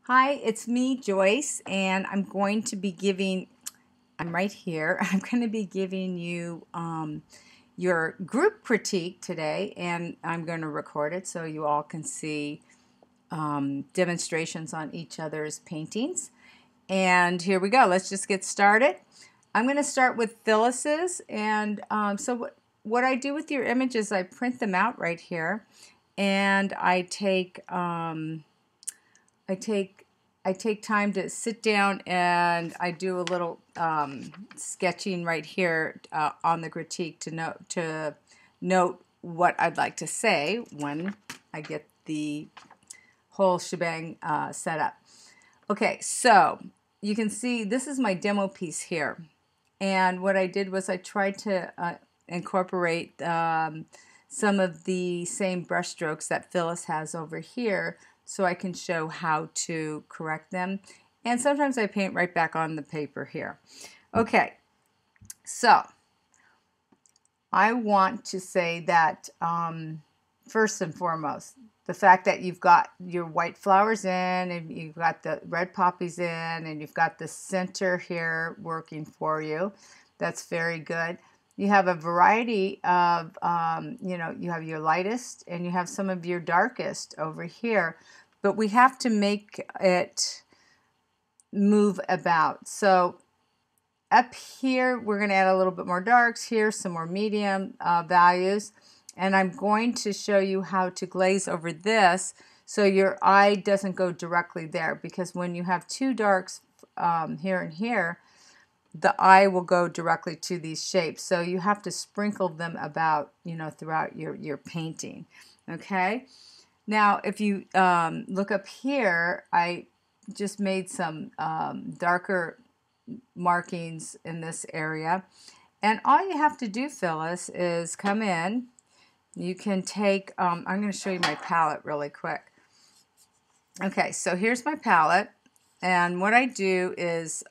Hi, it's me, Joyce, and I'm going to be giving, I'm right here, I'm going to be giving you your group critique today, and I'm going to record it so you all can see demonstrations on each other's paintings. And here we go. Let's just get started. I'm going to start with Phyllis's, and what I do with your images, I print them out right here, and I take I take time to sit down and I do a little sketching right here on the critique to note what I'd like to say when I get the whole shebang set up. Okay, so you can see this is my demo piece here, and what I did was I tried to incorporate some of the same brush strokes that Phyllis has over here so I can show how to correct them. And sometimes I paint right back on the paper here. Okay, so I want to say that first and foremost, the fact that you've got your white flowers in and you've got the red poppies in and you've got the center here working for you, that's very good. You have a variety of, you have your lightest and you have some of your darkest over here, but we have to make it move about. So up here, we're going to add a little bit more darks here, some more medium values, and I'm going to show you how to glaze over this so your eye doesn't go directly there, because when you have two darks here and here, the eye will go directly to these shapes. So you have to sprinkle them about, throughout your painting. Okay. Now, if you look up here, I just made some darker markings in this area. And all you have to do, Phyllis, is come in. You can take, I'm going to show you my palette really quick. Okay, so here's my palette. And what I do is,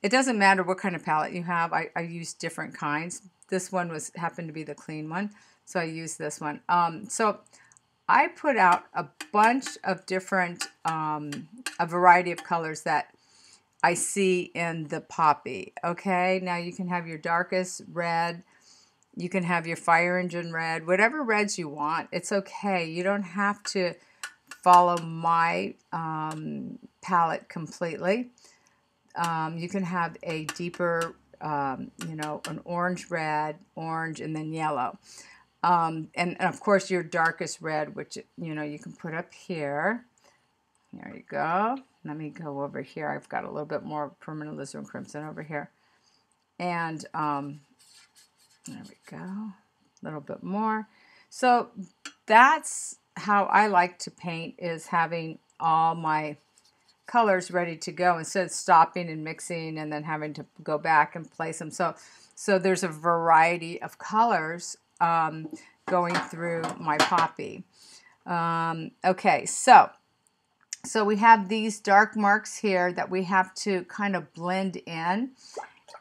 it doesn't matter what kind of palette you have. I use different kinds. This one happened to be the clean one, so I use this one. So I put out a bunch of different, a variety of colors that I see in the poppy. Okay, now you can have your darkest red, you can have your fire engine red, whatever reds you want. It's okay. You don't have to follow my palette completely. You can have a deeper, an orange red, orange, and then yellow. And of course your darkest red, which you can put up here. There you go. Let me go over here. I've got a little bit more permanent alizarin crimson over here. And there we go. A little bit more. So that's how I like to paint, is having all my colors ready to go instead of stopping and mixing and then having to go back and place them. So there's a variety of colors going through my poppy. Okay, so we have these dark marks here that we have to kind of blend in.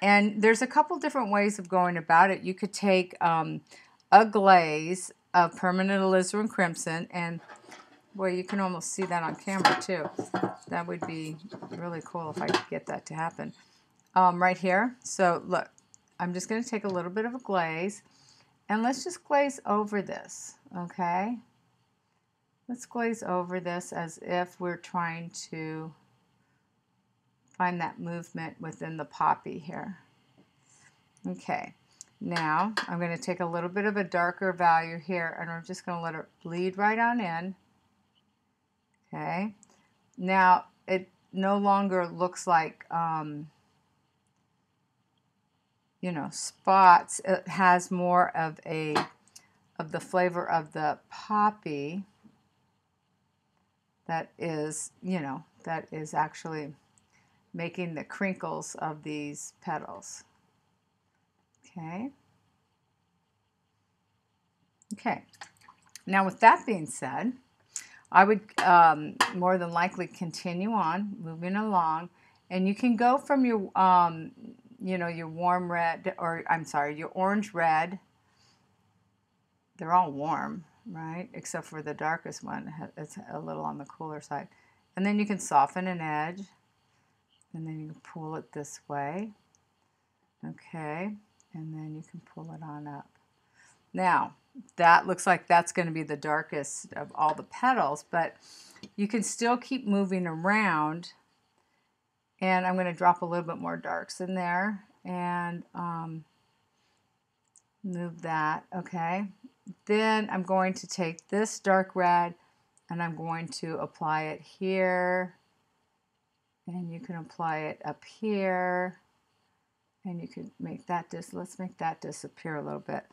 And there's a couple different ways of going about it. You could take a glaze of permanent alizarin crimson, and boy, you can almost see that on camera too. That would be really cool if I could get that to happen. Right here. So look, I'm just going to take a little bit of a glaze, and let's just glaze over this, okay? Let's glaze over this as if we're trying to find that movement within the poppy here. Okay, now I'm going to take a little bit of a darker value here, and I'm just going to let it bleed right on in. Okay, now it no longer looks like spots. It has more of the flavor of the poppy that is actually making the crinkles of these petals. Okay. Okay. Now, with that being said, I would more than likely continue on moving along, and you can go from your your warm red, or I'm sorry, your orange red. They're all warm, right? Except for the darkest one. It's a little on the cooler side. And then you can soften an edge, and then you can pull it this way. Okay, and then you can pull it on up. Now, that looks like that's going to be the darkest of all the petals, but you can still keep moving around. And I'm going to drop a little bit more darks in there and move that. Okay, then I'm going to take this dark red and I'm going to apply it here, and you can apply it up here, and you can make that let's make that disappear a little bit.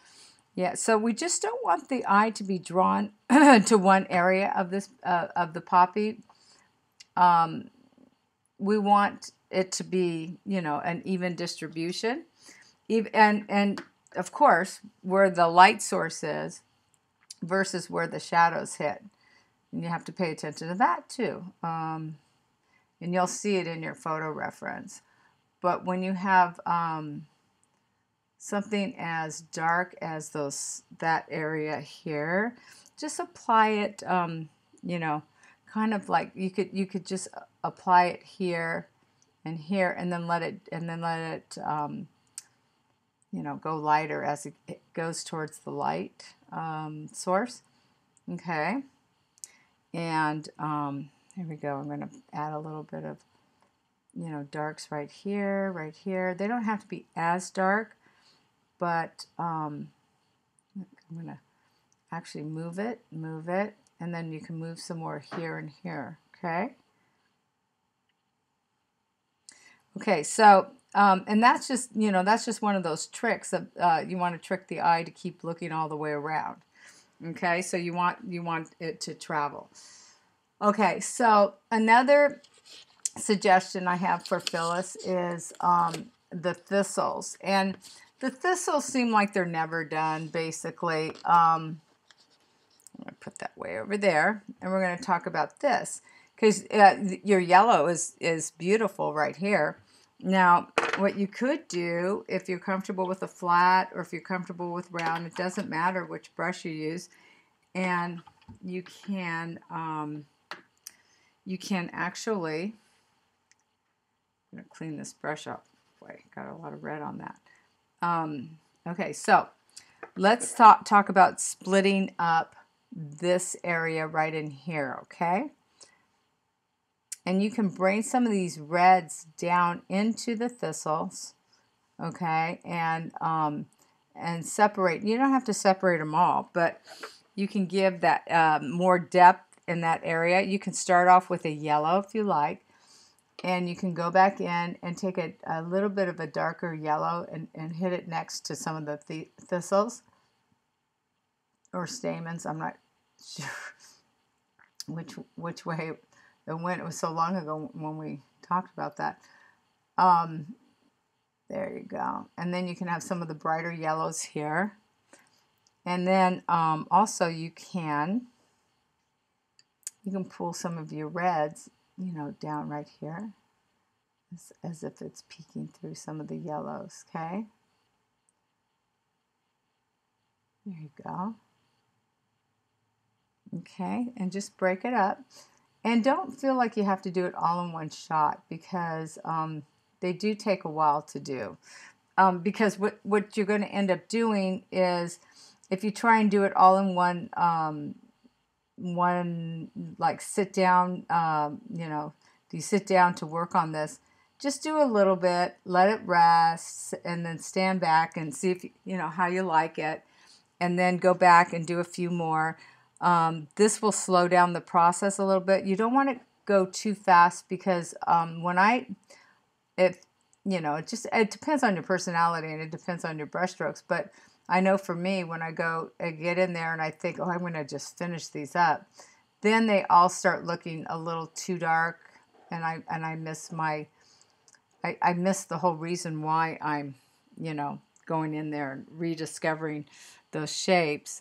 Yeah, so we just don't want the eye to be drawn to one area of this of the poppy. We want it to be, you know, an even distribution, and of course where the light source is versus where the shadows hit. And you have to pay attention to that too. And you'll see it in your photo reference. But when you have something as dark as that area here, just apply it, you know, kind of like you could just apply it here and here, and then let it you know, go lighter as it goes towards the light source. Okay. And here we go. I'm going to add a little bit of, you know, darks right here, right here. They don't have to be as dark, but I'm going to actually move it, and then you can move some more here and here. Okay. Okay, so and that's just, you know, that's just one of those tricks of you want to trick the eye to keep looking all the way around. Okay, so you want it to travel. Okay, so another suggestion I have for Phyllis is the thistles. And the thistles seem like they're never done, basically. I'm going to put that way over there, and we're going to talk about this, because your yellow is beautiful right here. Now, what you could do, if you're comfortable with a flat or if you're comfortable with round, it doesn't matter which brush you use, and you can actually, I'm going to clean this brush up. Boy, got a lot of red on that. Okay, so let's talk about splitting up this area right in here, okay? And you can bring some of these reds down into the thistles, okay, and separate. You don't have to separate them all, but you can give that more depth in that area. You can start off with a yellow if you like, and you can go back in and take a little bit of a darker yellow and hit it next to some of the thistles or stamens. I'm not sure which way it went. It was so long ago when we talked about that. There you go. And then you can have some of the brighter yellows here. And then also you can pull some of your reds, you know, down right here, as if it's peeking through some of the yellows, okay? There you go. Okay, and just break it up. And don't feel like you have to do it all in one shot, because they do take a while to do. Because what you're going to end up doing is, if you try and do it all in one like sit down, you know, you sit down to work on this, just do a little bit, let it rest, and then stand back and see if you know how you like it, and then go back and do a few more. This will slow down the process a little bit. You don't want to go too fast, because you know, it depends on your personality and it depends on your brush strokes. But I know for me, when I get in there and I think, oh, I'm going to just finish these up, then they all start looking a little too dark, and I miss I miss the whole reason why I'm, you know, going in there and rediscovering those shapes.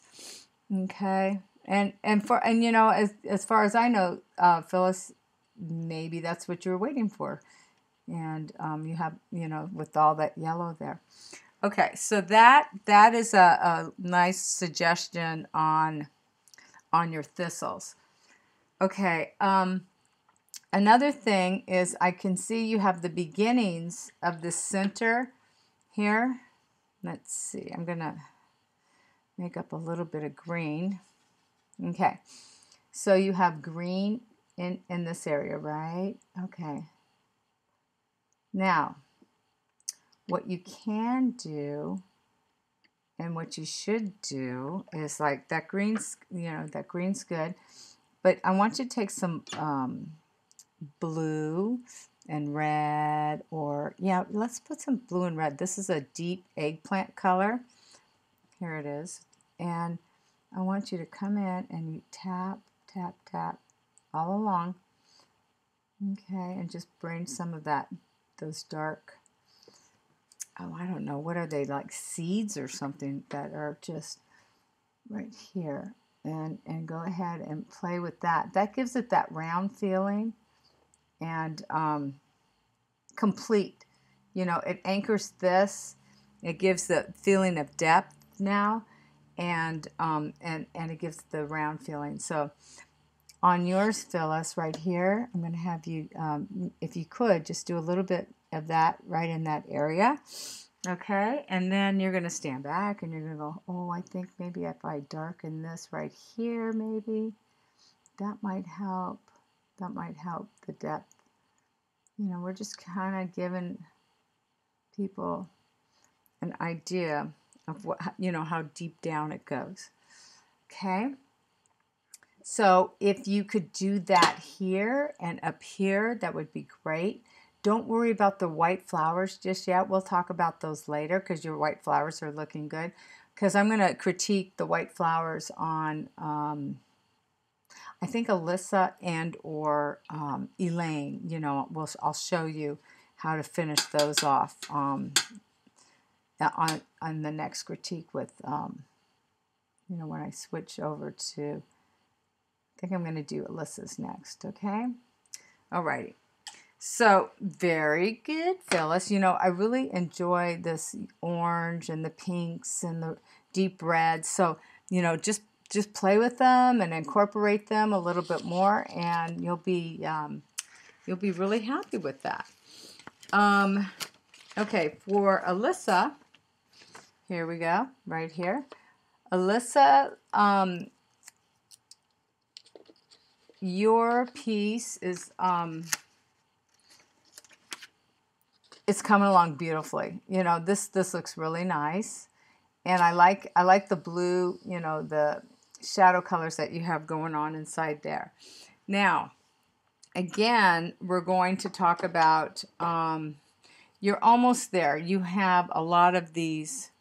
Okay. And you know, as far as I know, Phyllis, maybe that's what you're waiting for, and you have, you know, with all that yellow there. Okay, so that is a nice suggestion on your thistles. Okay, Another thing is I can see you have the beginnings of the center here. Let's see, I'm gonna make up a little bit of green. Okay, so you have green in this area, right? Okay. Now, what you can do and what you should do is like that green's, that green's good, but I want you to take some blue and red, or yeah, let's put some blue and red. This is a deep eggplant color. Here it is. And I want you to come in and you tap, tap, tap all along. Okay, and just bring some of those dark, oh, I don't know, what are they, like seeds or something that are just right here. And go ahead and play with that. That gives it that round feeling and complete. It anchors this. It gives the feeling of depth now, and it gives the round feeling. So on yours, Phyllis, right here, I'm going to have you, if you could, just do a little bit of that right in that area. Okay, and then you're going to stand back and you're going to go, oh, I think maybe if I darken this right here, maybe that might help. That might help the depth. We're just kind of giving people an idea of what, how deep down it goes. Okay. So if you could do that here and up here, that would be great. Don't worry about the white flowers just yet. We'll talk about those later because your white flowers are looking good. Because I'm going to critique the white flowers on, I think Alyssa and or Elaine. I'll show you how to finish those off on the next critique with, when I switch over to, I think I'm going to do Alyssa's next, okay? Alrighty. So, very good, Phyllis. I really enjoy this orange and the pinks and the deep reds. So, just play with them and incorporate them a little bit more, and you'll be really happy with that. Okay, for Alyssa, here we go, right here. Alyssa, your piece is it's coming along beautifully. This looks really nice, and I like the blue, the shadow colors that you have going on inside there. Now, again, we're going to talk about you're almost there. You have a lot of these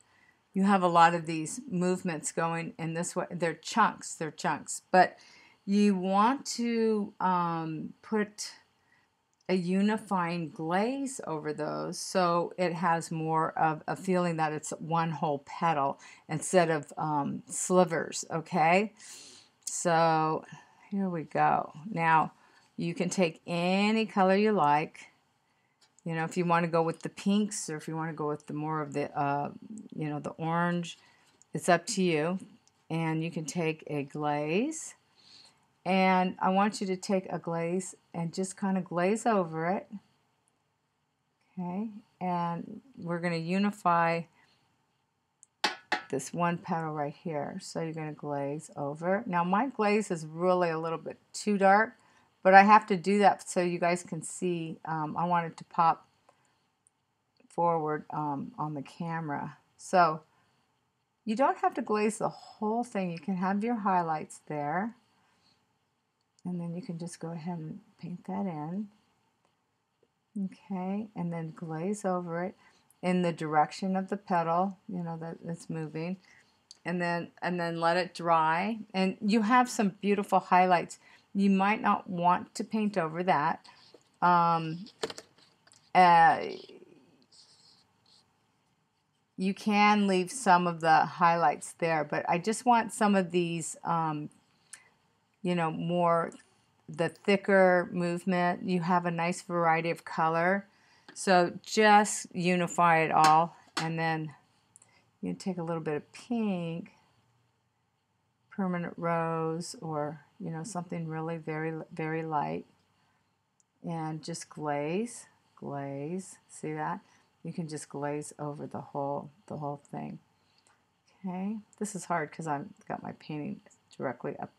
movements going in this way. They're chunks, but you want to put a unifying glaze over those so it has more of a feeling that it's one whole petal instead of slivers, okay? So here we go. Now you can take any color you like. If you want to go with the pinks or if you want to go with the more of the, the orange, it's up to you. And you can take a glaze. And I want you to take a glaze and just kind of glaze over it. Okay, and we're going to unify this one petal right here. So you're going to glaze over. Now my glaze is really a little bit too dark, but I have to do that so you guys can see. I want it to pop forward on the camera. So you don't have to glaze the whole thing. You can have your highlights there. And then you can just go ahead and paint that in. Okay, and then glaze over it in the direction of the petal, that it's moving. And then let it dry. And you have some beautiful highlights. You might not want to paint over that. You can leave some of the highlights there, but I just want some of these more the thicker movement. You have a nice variety of color. So just unify it all, and then you take a little bit of pink, permanent rose, or something really very, very light. and just glaze, glaze. See that? You can just glaze over the whole thing. Okay, this is hard because I've got my painting directly up,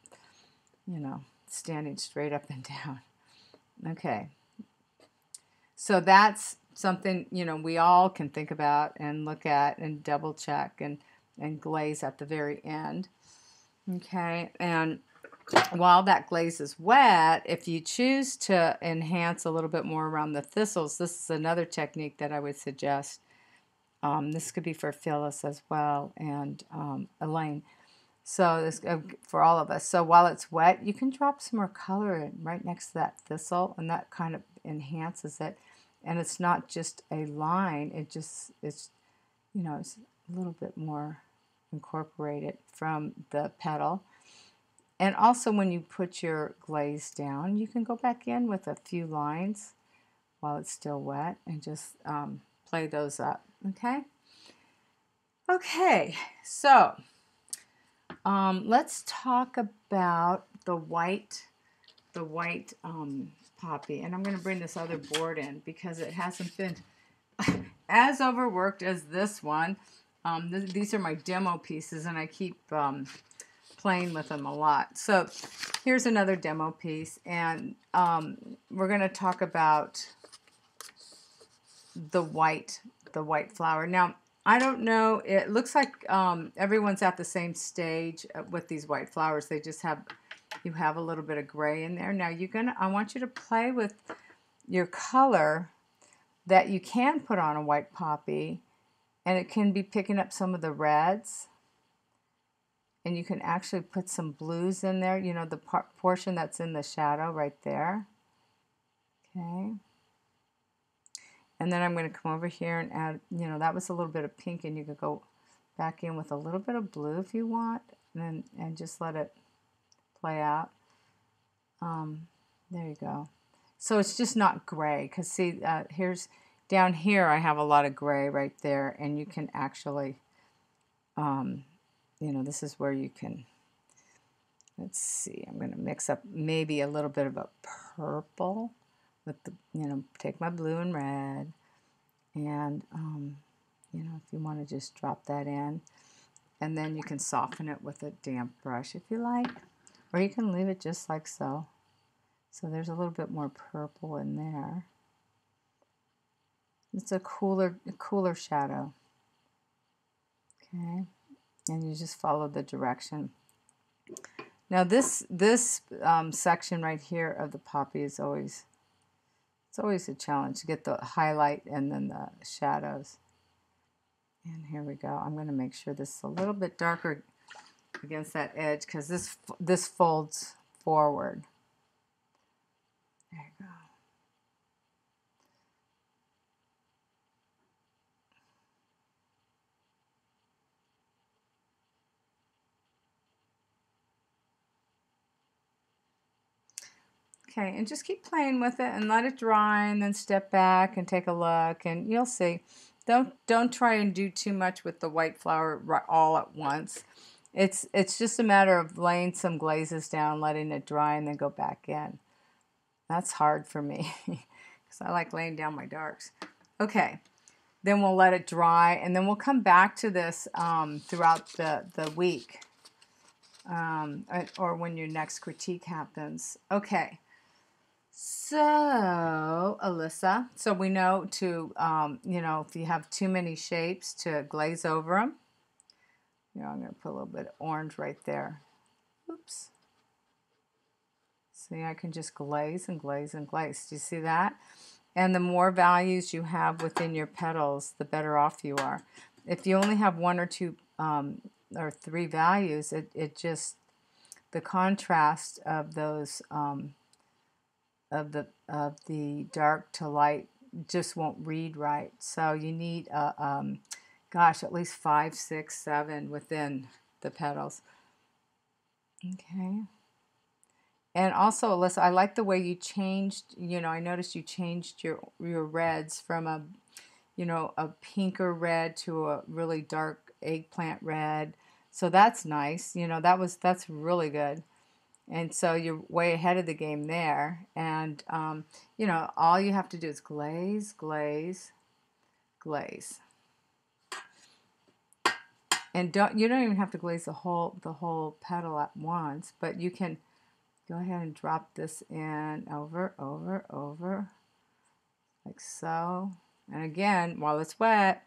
you know, standing straight up and down. Okay, so that's something, you know, we all can think about and look at and double check and glaze at the very end. Okay, and while that glaze is wet, if you choose to enhance a little bit more around the thistles, this is another technique that I would suggest. This could be for Phyllis as well and Elaine. So this for all of us. So while it's wet, you can drop some more color in right next to that thistle, and that kind of enhances it. And it's not just a line; it's you know, it's a little bit more incorporated from the petal. And also, when you put your glaze down, you can go back in with a few lines while it's still wet and just play those up. Okay. Okay. So let's talk about the white poppy, and I'm going to bring this other board in because it hasn't been as overworked as this one. These are my demo pieces, and I keep playing with them a lot. So here's another demo piece, and we're going to talk about the white flower. Now, I don't know, it looks like everyone's at the same stage with these white flowers. They just have, you have a little bit of gray in there. Now I want you to play with your color that you can put on a white poppy, and it can be picking up some of the reds, and you can actually put some blues in there, you know, the portion that's in the shadow right there. Okay. And then I'm going to come over here and add, you know, that was a little bit of pink, and you could go back in with a little bit of blue if you want, and just let it play out. There you go. So it's just not gray, because see, here's down here I have a lot of gray right there, and you can actually, you know, this is where you can, let's see, I'm going to mix up maybe a little bit of a purple with the, you know, take my blue and red, and you know, if you want to just drop that in, and then you can soften it with a damp brush if you like, or you can leave it just like so. So there's a little bit more purple in there. It's a cooler shadow. Okay, and you just follow the direction. Now this section right here of the poppy is always, it's always a challenge to get the highlight and then the shadows. And here we go. I'm going to make sure this is a little bit darker against that edge, because this folds forward. There you go. Okay, and just keep playing with it and let it dry, and then step back and take a look, and you'll see. Don't try and do too much with the white flower all at once. It's just a matter of laying some glazes down, letting it dry, and then go back in. That's hard for me because I like laying down my darks. Okay, then we'll let it dry, and then we'll come back to this throughout the week, or when your next critique happens. Okay. So, Alyssa, so we know to, you know, if you have too many shapes, to glaze over them. You know, I'm going to put a little bit of orange right there. Oops. See, I can just glaze and glaze and glaze. Do you see that? And the more values you have within your petals, the better off you are. If you only have one or two or three values, it just, the contrast of those of the dark to light just won't read right. So you need gosh, at least 5, 6, 7 within the petals. Okay. And also, Alyssa, I like the way you changed, you know, I noticed you changed your reds from a, you know, a pinker red to a really dark eggplant red. So that's nice. You know, that's really good. And so you're way ahead of the game there. And, you know, all you have to do is glaze, glaze, glaze. And you don't even have to glaze the whole petal at once, but you can go ahead and drop this in over, over, over, like so. And again, while it's wet,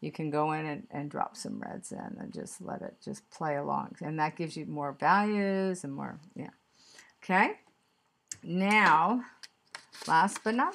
you can go in and drop some reds in and just let it just play along. And that gives you more values and more, yeah. Okay. Now, last but not